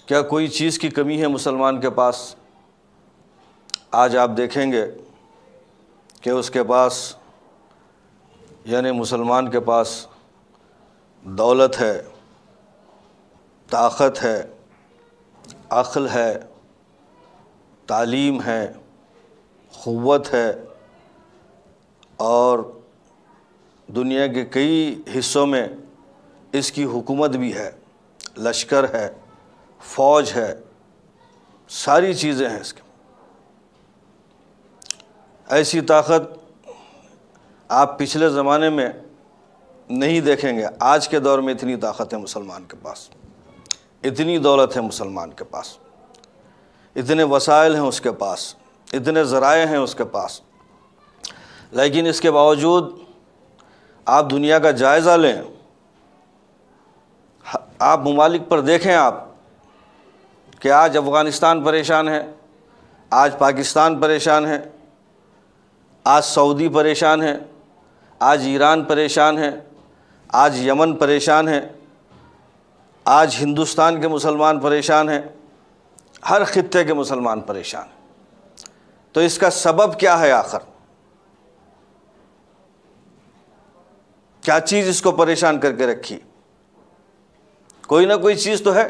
کیا کوئی چیز کی کمی ہے مسلمان کے پاس؟ آج آپ دیکھیں گے کہ اس کے پاس، یعنی مسلمان کے پاس دولت ہے، طاقت ہے، عقل ہے، تعلیم ہے، قوت ہے، اور دنیا کے کئی حصوں میں اس کی حکومت بھی ہے، لشکر ہے، فوج ہے، ساری چیزیں ہیں اس کے۔ ایسی طاقت آپ پچھلے زمانے میں نہیں دیکھیں گے۔ آج کے دور میں اتنی طاقت ہے مسلمان کے پاس، اتنی دولت ہے مسلمان کے پاس، اتنے وسائل ہیں اس کے پاس، اتنے ذرائع ہیں اس کے پاس، لیکن اس کے باوجود آپ دنیا کا جائزہ لیں، آپ ممالک پر دیکھیں آپ کہ آج افغانستان پریشان ہے، آج پاکستان پریشان ہے، آج سعودی پریشان ہے، آج ایران پریشان ہے، آج یمن پریشان ہے، آج ہندوستان کے مسلمان پریشان ہیں، ہر خطے کے مسلمان پریشان ہیں۔ تو اس کا سبب کیا ہے آخر؟ کیا چیز اس کو پریشان کر کے رکھی؟ کوئی نہ کوئی چیز تو ہے،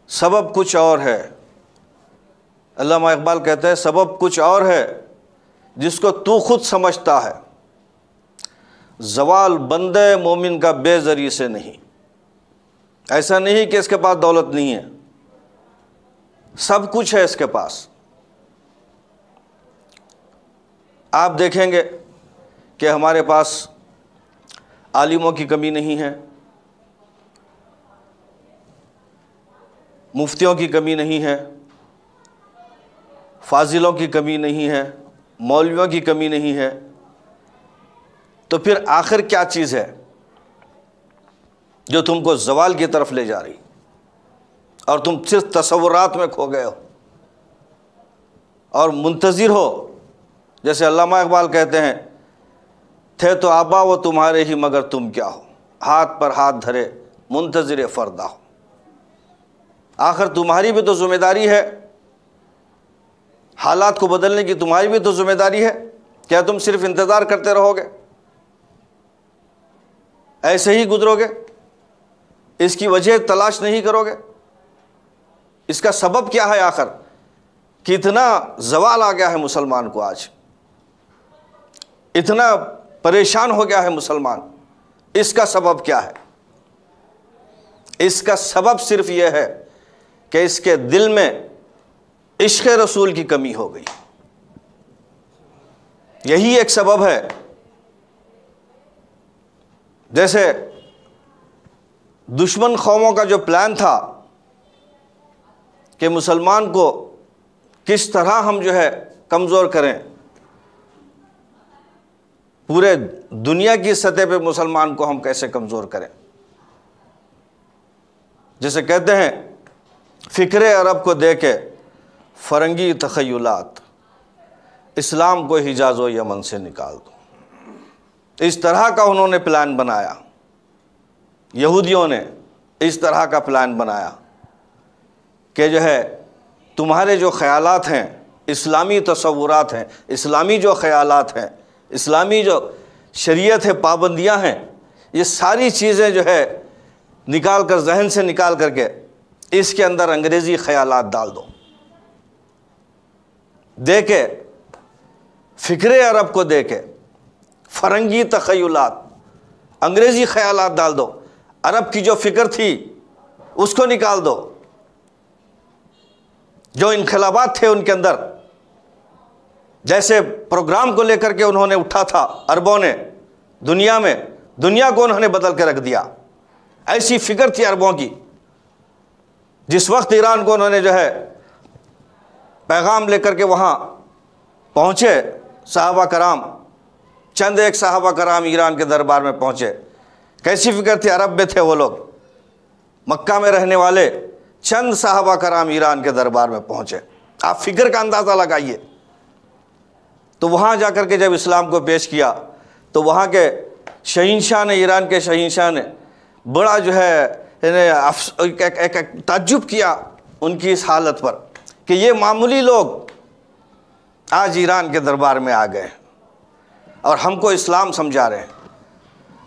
سبب کچھ اور ہے۔ علامہ اقبال کہتے ہیں سبب کچھ اور ہے جس کو تو خود سمجھتا ہے، زوال بندے مومن کا بے ذری سے نہیں۔ ایسا نہیں کہ اس کے پاس دولت نہیں ہے، سب کچھ ہے اس کے پاس۔ آپ دیکھیں گے کہ ہمارے پاس عالموں کی کمی نہیں ہے، مفتیوں کی کمی نہیں ہے، فاضلوں کی کمی نہیں ہے، مولویوں کی کمی نہیں ہے، تو پھر آخر کیا چیز ہے جو تم کو زوال کی طرف لے جا رہی اور تم صرف تصورات میں کھو گئے ہو اور منتظر ہو؟ جیسے علامہ اقبال کہتے ہیں تھے تو آبا وہ تمہارے ہی مگر تم کیا ہو، ہاتھ پر ہاتھ دھرے منتظر فردا ہو۔ آخر تمہاری بھی تو ذمہ داری ہے، حالات کو بدلنے کی تمہاری بھی تو ذمہ داری ہے۔ کیا تم صرف انتظار کرتے رہو گے، ایسے ہی گزرو گے، اس کی وجہ تلاش نہیں کرو گے؟ اس کا سبب کیا ہے آخر؟ کتنا زوال آ گیا ہے مسلمان کو، آج اتنا پریشان ہو گیا ہے مسلمان، اس کا سبب کیا ہے؟ اس کا سبب صرف یہ ہے کہ اس کے دل میں عشق رسول کی کمی ہو گئی، یہی ایک سبب ہے۔ جیسے دشمن قوموں کا جو پلان تھا کہ مسلمان کو کس طرح ہم جو ہے کمزور کریں، پورے دنیا کی سطح پہ مسلمان کو ہم کیسے کمزور کریں۔ جیسے کہتے ہیں فکر عرب کو دے کے فرنگی تخیلات، اسلام کو حجاز و یمن سے نکال دو۔ اس طرح کا انہوں نے پلان بنایا، یہودیوں نے اس طرح کا پلان بنایا کہ جو ہے تمہارے جو خیالات ہیں، اسلامی تصورات ہیں، اسلامی جو خیالات ہیں، اسلامی جو شریعت ہے، پابندیاں ہیں، یہ ساری چیزیں جو ہے نکال کر، ذہن سے نکال کر کے اس کے اندر انگریزی خیالات ڈال دو، دے کے فکر عرب کو دے کے فرنگی تخیلات، انگریزی خیالات ڈال دو، عرب کی جو فکر تھی اس کو نکال دو، جو انقلابات تھے ان کے اندر، جیسے پروگرام کو لے کر کے انہوں نے اٹھا تھا عربوں نے دنیا میں، دنیا کو انہوں نے بدل کے رکھ دیا۔ ایسی فکر تھی عربوں کی۔ جس وقت ایران کو انہوں نے جو ہے پیغام لے کر کے وہاں پہنچے صحابہ کرام، چند ایک صحابہ کرام ایران کے دربار میں پہنچے، کیسی فکر تھی؟ عرب میں تھے وہ لوگ، مکہ میں رہنے والے چند صحابہ کرام ایران کے دربار میں پہنچے۔ آپ فکر کا اندازہ لگائیے۔ تو وہاں جا کر کے جب اسلام کو پیش کیا تو وہاں کے شہنشاہ نے، ایران کے شہنشاہ نے بڑا جو ہے تعجب کیا ان کی اس حالت پر کہ یہ معمولی لوگ آج ایران کے دربار میں آ گئے اور ہم کو اسلام سمجھا رہے ہیں،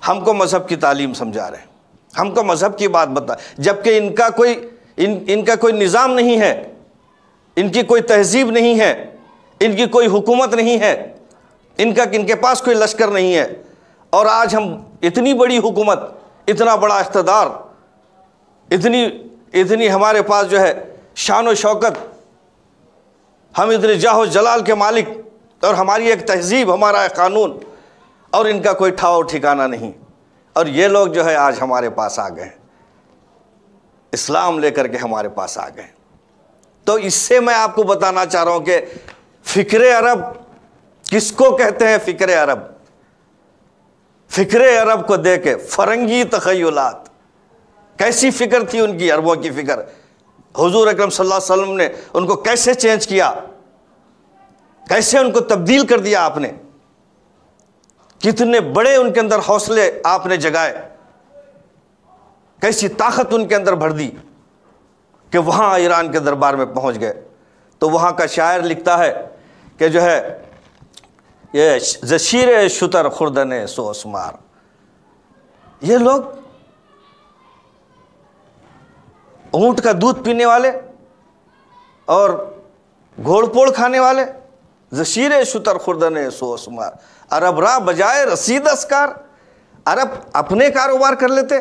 ہم کو مذہب کی تعلیم سمجھا رہے ہیں، ہم کو مذہب کی بات بتا، جبکہ ان کا کوئی نظام نہیں ہے، ان کی کوئی تہذیب نہیں ہے، ان کی کوئی حکومت نہیں ہے، ان کے پاس کوئی لشکر نہیں ہے، اور آج ہم اتنی بڑی حکومت، اتنا بڑا اقتدار، اتنی ہمارے پاس جو ہے شان و شوکت، ہم اتنے جاہ و جلال کے مالک، اور ہماری ایک تہذیب، ہمارا ایک قانون، اور ان کا کوئی ٹھاؤ ٹھکانہ نہیں، اور یہ لوگ جو ہے آج ہمارے پاس آ گئے، اسلام لے کر کے ہمارے پاس آ گئے۔ تو اس سے میں آپ کو بتانا چاہ رہا ہوں کہ فکر عرب کس کو کہتے ہیں؟ فکر عرب، فکر عرب کو دے کے فرنگی تخیلات، کیسی فکر تھی ان کی، عربوں کی فکر، حضور اکرم صلی اللہ علیہ وسلم نے ان کو کیسے چینج کیا، کیسے ان کو تبدیل کر دیا آپ نے، کتنے بڑے ان کے اندر حوصلے آپ نے جگائے، کیسی طاقت ان کے اندر بھر دی کہ وہاں ایران کے دربار میں پہنچ گئے۔ تو وہاں کا شاعر لکھتا ہے کہ جو ہے یہ زشیر شتر خوردن سو اسمار، یہ لوگ اونٹ کا دودھ پینے والے اور گھوڑ پوڑ کھانے والے، زشیر شتر خوردن سو اسمار، عرب راہ بجائے رسید اسکار، عرب اپنے کاروبار کر لیتے،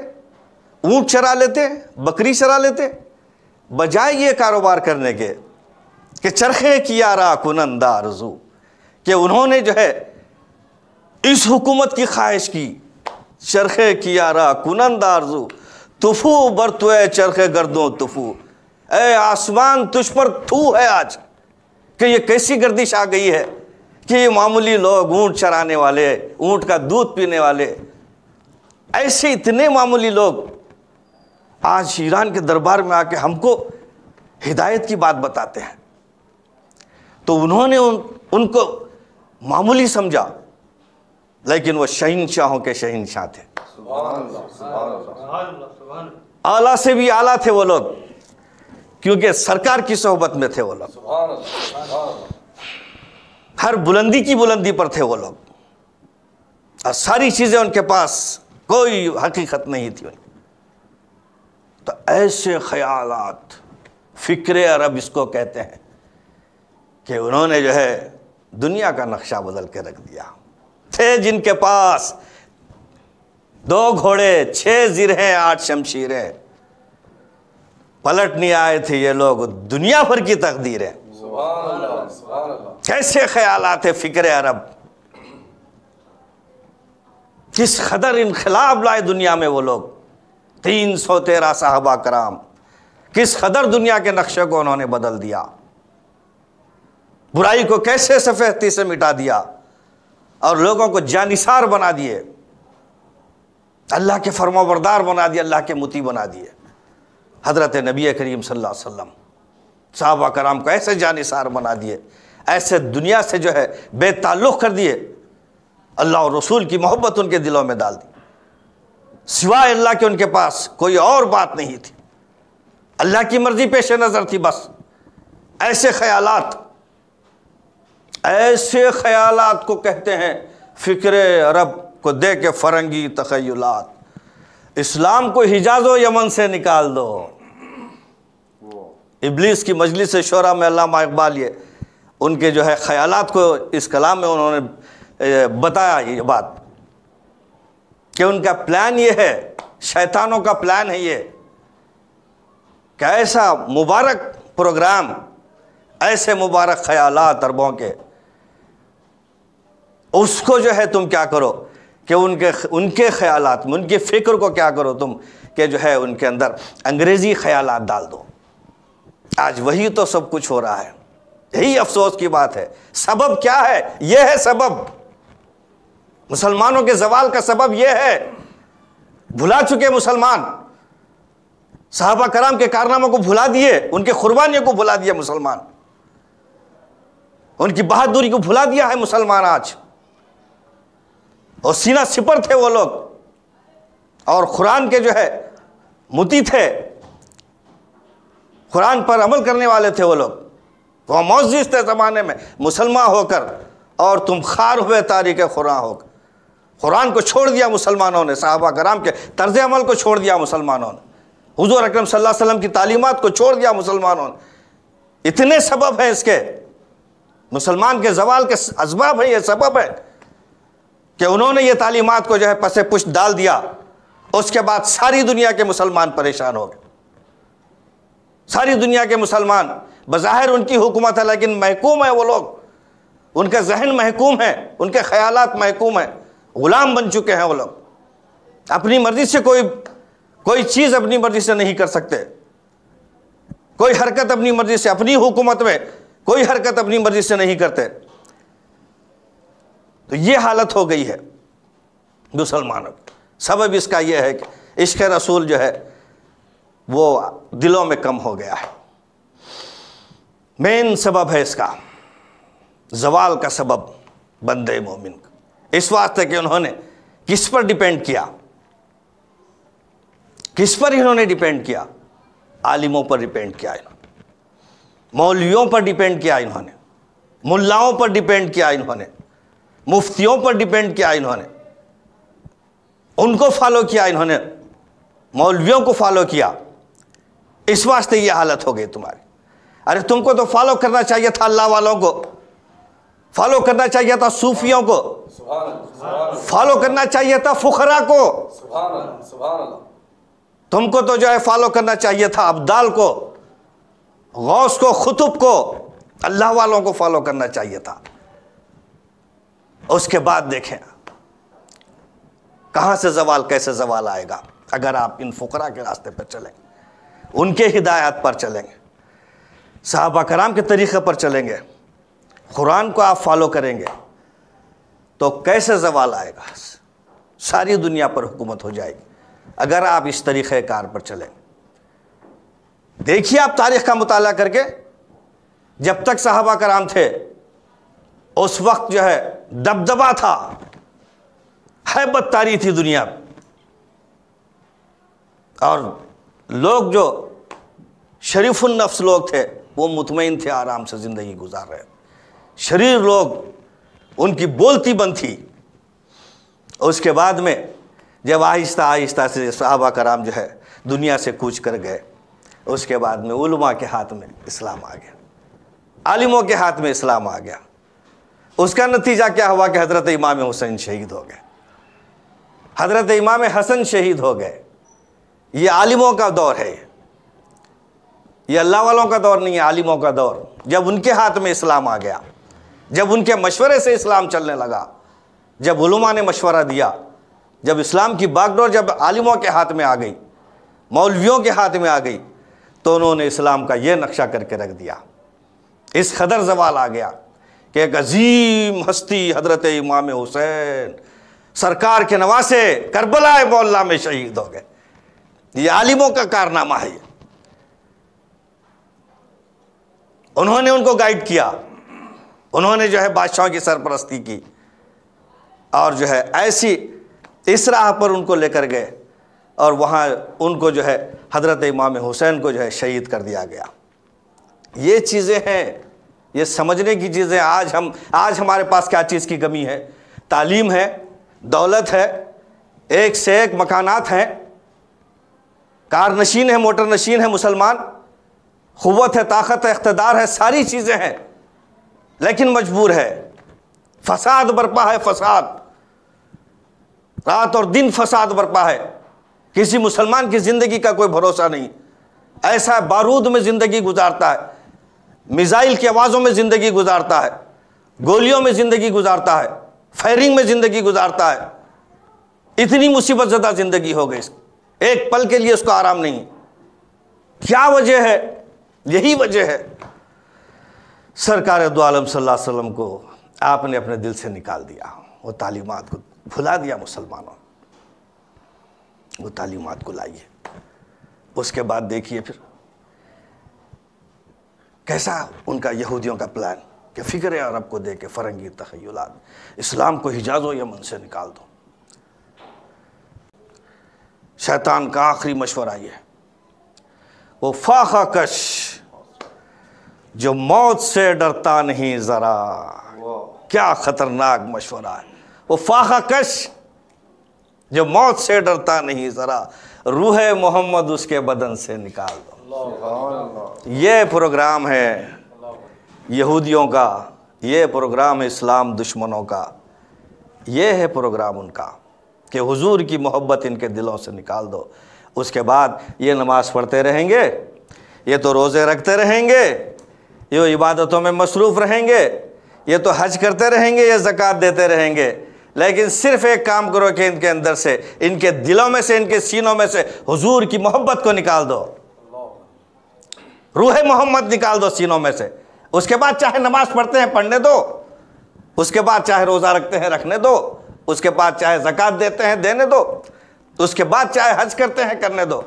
اونٹ چرا لیتے، بکری چرا لیتے، بجائے یہ کاروبار کرنے کے کہ چرخے کیا را کنند آرزو، کہ انہوں نے جو ہے اس حکومت کی خواہش کی، چرخے کیا را کنند آرزو، تفو برتوے چرخے گردوں تفو، اے آسمان تجھ پر تھو ہے آج، کہ یہ کیسی گردش آ گئی ہے کہ یہ معمولی لوگ، اونٹ چرانے والے، اونٹ کا دودھ پینے والے، ایسے اتنے معمولی لوگ آج ایران کے دربار میں آ کے ہم کو ہدایت کی بات بتاتے ہیں۔ تو انہوں نے ان کو معمولی سمجھا، لیکن وہ شہنشاہوں کے شہنشاہ تھے، اعلیٰ سے بھی اعلیٰ تھے وہ لوگ، کیونکہ سرکار کی صحبت میں تھے وہ لوگ، ہر بلندی کی بلندی پر تھے وہ لوگ، اور ساری چیزیں ان کے پاس، کوئی حقیقت نہیں تھی ان کی۔ تو ایسے خیالات، فکر عرب اس کو کہتے ہیں، کہ انہوں نے جو ہے دنیا کا نقشہ بدل کے رکھ دیا۔ تھے جن کے پاس 2 گھوڑے 6 زرہیں 8 شمشیریں، پلٹ نہیں آئے تھے یہ لوگ دنیا بھر کی تقدیریں۔ کیسے خیالات ہے فکر عرب، کس قدر انقلاب لائے دنیا میں وہ لوگ، 313 صحابہ کرام، کس قدر دنیا کے نقشے کو انہوں نے بدل دیا، برائی کو کیسے سفیدی سے مٹا دیا اور لوگوں کو جانثار بنا دیے، اللہ کے فرما بردار بنا دیے، اللہ کے مطیع بنا دیے۔ حضرت نبی کریم صلی اللہ علیہ وسلم صحابہ کرام کو ایسے جانثار بنا دیے، ایسے دنیا سے جو ہے بے تعلق کر دیے، اللہ اور رسول کی محبت ان کے دلوں میں ڈال دی، سوائے اللہ کے ان کے پاس کوئی اور بات نہیں تھی، اللہ کی مرضی پیش نظر تھی بس۔ ایسے خیالات کو کہتے ہیں فکر عرب کو دے کے فرنگی تخیلات۔ اسلام کو حجاز و یمن سے نکال دو، ابلیس کی مجلس شورا میں علامہ اقبال یہ ان کے جو ہے خیالات کو اس کلام میں انہوں نے بتایا یہ بات، کہ ان کا پلان یہ ہے، شیطانوں کا پلان ہے یہ، کہ ایسا مبارک پروگرام، ایسے مبارک خیالات عربوں کے، اس کو جو ہے تم کیا کرو کہ ان کے خیالات میں، ان کی فکر کو کیا کرو تم کہ جو ہے ان کے اندر انگریزی خیالات ڈال دو۔ آج وہی تو سب کچھ ہو رہا ہے، یہی افسوس کی بات ہے۔ سبب کیا ہے؟ یہ ہے سبب، مسلمانوں کے زوال کا سبب یہ ہے، بھلا چکے مسلمان، صحابہ کرام کے کارناموں کو بھلا دیے، ان کے قربانیوں کو بھلا دیا مسلمان، ان کی بہادری کو بھلا دیا ہے مسلمان آج، اور سینہ سپر تھے وہ لوگ، اور قرآن کے جو ہے متی تھے، قرآن پر عمل کرنے والے تھے وہ لوگ، وہ معزز تھے زمانے میں مسلمان ہو کر، اور تم خار ہوئے تاریک قرآن ہو کر۔ قرآن کو چھوڑ دیا مسلمانوں نے، صحابہ کرام کے طرز عمل کو چھوڑ دیا مسلمانوں نے، حضور اکرم صلی اللہ علیہ وسلم کی تعلیمات کو چھوڑ دیا مسلمانوں نے۔ اتنے سبب ہیں اس کے، مسلمان کے زوال کے اسباب ہیں، یہ سبب ہے کہ انہوں نے یہ تعلیمات کو جو ہے پس پشت ڈال دیا۔ اس کے بعد ساری دنیا کے مسلمان پریشان ہو گئے، ساری دنیا کے مسلمان، بظاہر ان کی حکومت ہے لیکن محکوم ہے وہ لوگ، ان کا ذہن محکوم ہے، ان کے خیالات محکوم ہیں، غلام بن چکے ہیں وہ لوگ، اپنی مرضی سے کوئی چیز اپنی مرضی سے نہیں کر سکتے، کوئی حرکت اپنی مرضی سے، اپنی حکومت میں کوئی حرکت اپنی مرضی سے نہیں کرتے۔ تو یہ حالت ہو گئی ہے مسلمانوں کی۔ سبب اس کا یہ ہے کہ عشق رسول جو ہے وہ دلوں میں کم ہو گیا ہے، مین سبب ہے اس کا، زوال کا سبب بندے مومن کا۔ اس واسطے کہ انہوں نے کس پر ڈیپینڈ کیا، کس پر انہوں نے ڈیپینڈ کیا؟ عالموں پر ڈیپینڈ کیا انہوں نے، مولویوں پر ڈیپینڈ کیا انہوں نے، ملاؤں پر ڈیپینڈ کیا انہوں نے، مفتیوں پر ڈیپینڈ کیا انہوں نے، ان کو فالو کیا انہوں نے، مولویوں کو فالو کیا۔ اس واسطے یہ حالت ہو گئی تمہاری۔ ارے تم کو تو فالو کرنا چاہیے تھا اللہ والوں کو، فالو کرنا چاہیے تھا صوفیوں کو، فالو کرنا چاہیے تھا فقراء کو، تم کو تو جو ہے فالو کرنا چاہیے تھا ابدال کو، غوث کو، خطب کو، اللہ والوں کو فالو کرنا چاہیے تھا۔ اس کے بعد دیکھیں کہاں سے زوال، کیسے زوال آئے گا؟ اگر آپ ان فقراء کے راستے پر چلیں گے، ان کے ہدایات پر چلیں گے، صحابہ کرام کے طریقے پر چلیں گے، قرآن کو آپ فالو کریں گے، تو کیسے زوال آئے گا؟ ساری دنیا پر حکومت ہو جائے گی اگر آپ اس طریقہ کار پر چلیں گے۔ دیکھیے آپ تاریخ کا مطالعہ کر کے، جب تک صحابہ کرام تھے اس وقت جو ہے دبدبا تھا، ہیبت طاری تھی دنیا میں، اور لوگ جو شریف النفس لوگ تھے وہ مطمئن تھے، آرام سے زندگی گزار رہے۔ شریر لوگ ان کی بولتی بند تھی۔ اس کے بعد میں جب آہستہ آہستہ سے صحابہ کرام جو ہے دنیا سے کوچ کر گئے، اس کے بعد میں علماء کے ہاتھ میں اسلام آ گیا، عالموں کے ہاتھ میں اسلام آ گیا۔ اس کا نتیجہ کیا ہوا کہ حضرت امام حسین شہید ہو گئے، حضرت امام حسن شہید ہو گئے۔ یہ عالموں کا دور ہے، یہ اللہ والوں کا دور نہیں ہے، عالموں کا دور۔ جب ان کے ہاتھ میں اسلام آ گیا، جب ان کے مشورے سے اسلام چلنے لگا، جب علماء نے مشورہ دیا، جب اسلام کی باغ ڈور جب عالموں کے ہاتھ میں آ گئی، مولویوں کے ہاتھ میں آ گئی، تو انہوں نے اسلام کا یہ نقشہ کر کے رکھ دیا۔ اس قدر زوال آ گیا کہ ایک عظیم ہستی حضرت امام حسین سرکار کے نواسے کربلا معلیٰ میں شہید ہو گئے۔ یہ عالموں کا کارنامہ ہے، انہوں نے ان کو گائیڈ کیا، انہوں نے جو ہے بادشاہوں کی سرپرستی کی، اور جو ہے ایسی اس راہ پر ان کو لے کر گئے، اور وہاں ان کو جو ہے حضرت امام حسین کو جو ہے شہید کر دیا گیا۔ یہ چیزیں ہیں، یہ سمجھنے کی چیزیں۔ آج ہمارے پاس کیا چیز کی کمی ہے؟ تعلیم ہے، دولت ہے، ایک سے ایک مکانات ہیں، کار نشین ہے، موٹر نشین ہے مسلمان، قوت ہے، طاقت ہے، اقتدار ہے، ساری چیزیں ہیں، لیکن مجبور ہے، فساد برپا ہے، فساد، رات اور دن فساد برپا ہے۔ کسی مسلمان کی زندگی کا کوئی بھروسہ نہیں، ایسا بارود میں زندگی گزارتا ہے، میزائل کی آوازوں میں زندگی گزارتا ہے، گولیوں میں زندگی گزارتا ہے، فائرنگ میں زندگی گزارتا ہے۔ اتنی مصیبت زدہ زندگی ہو گئی، ایک پل کے لیے اس کو آرام نہیں۔ کیا وجہ ہے؟ یہی وجہ ہے، سرکار دو عالم صلی اللہ علیہ وسلم کو آپ نے اپنے دل سے نکال دیا، وہ تعلیمات کو بھلا دیا مسلمانوں، وہ تعلیمات کو لائیے۔ اس کے بعد دیکھیے پھر کیسا ان کا یہودیوں کا پلان کہ فکر عرب کو دے کے فرنگی تخیلات، اسلام کو حجاز و یمن سے نکال دو۔ شیطان کا آخری مشورہ یہ ہے، وہ فاقہ کش جو موت سے ڈرتا نہیں ذرا. کیا خطرناک مشورہ ہے. وہ فاقہ کش جو موت سے ڈرتا نہیں ذرا، روح محمد اس کے بدن سے نکال دو. یہ پروگرام ہے یہودیوں کا، یہ پروگرام ہے اسلام دشمنوں کا، یہ ہے پروگرام ان کا کہ حضور کی محبت ان کے دلوں سے نکال دو. اس کے بعد یہ نماز پڑھتے رہیں گے، یہ تو روزے رکھتے رہیں گے، یہ عبادتوں میں مصروف رہیں گے، یہ تو حج کرتے رہیں گے، یہ زکوٰۃ دیتے رہیں گے، لیکن صرف ایک کام کرو کہ ان کے اندر سے، ان کے دلوں میں سے، ان کے سینوں میں سے حضور کی محبت کو نکال دو، روح محمد نکال دو سینوں میں سے. اس کے بعد چاہے نماز پڑھتے ہیں پڑھنے دو، اس کے بعد چاہے روزہ رکھتے ہیں رکھنے دو، اس کے بعد چاہے زکوٰۃ دیتے ہیں دینے دو، اس کے بعد چاہے حج کرتے ہیں کرنے دو.